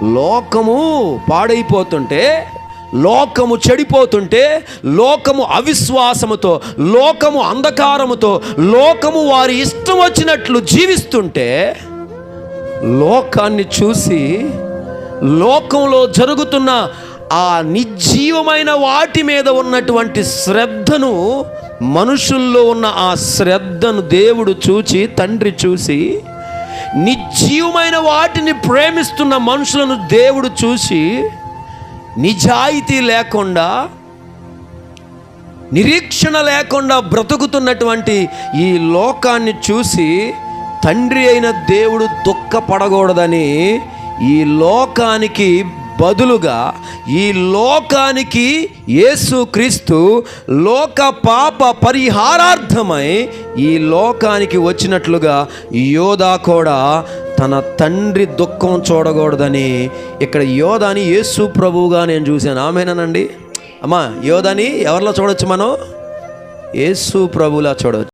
లోకము పాడైపోతుంటే, లోకము చెడిపోతుంటే, లోకము అవిశ్వాసముతో, లోకము అంధకారముతో, లోకము వారి ఇష్టం వచ్చినట్లు జీవిస్తుంటే, లోకాన్ని చూసి లోకంలో జరుగుతున్న ఆ నిర్జీవమైన వాటి మీద ఉన్నటువంటి శ్రద్ధను, మనుషుల్లో ఉన్న ఆ శ్రద్ధను దేవుడు చూచి, తండ్రి చూసి, నిర్జీవమైన వాటిని ప్రేమిస్తున్న మనుషులను దేవుడు చూసి, నిజాయితీ లేకుండా, నిరీక్షణ లేకుండా బ్రతుకుతున్నటువంటి ఈ లోకాన్ని చూసి తండ్రి అయిన దేవుడు దుఃఖపడకూడదని, ఈ లోకానికి బదులుగా, ఈ లోకానికి యేసుక్రీస్తు లోక పాప పరిహారార్థమై ఈ లోకానికి వచ్చినట్లుగా యోధా కూడా తన తండ్రి దుఃఖం చూడకూడదని, ఇక్కడ యోధాని యేసు ప్రభువుగా నేను చూశాను. ఆమేనండి. అమ్మా, యోధాని ఎవరిలో చూడొచ్చు? మనం యేసు ప్రభువులా చూడవచ్చు.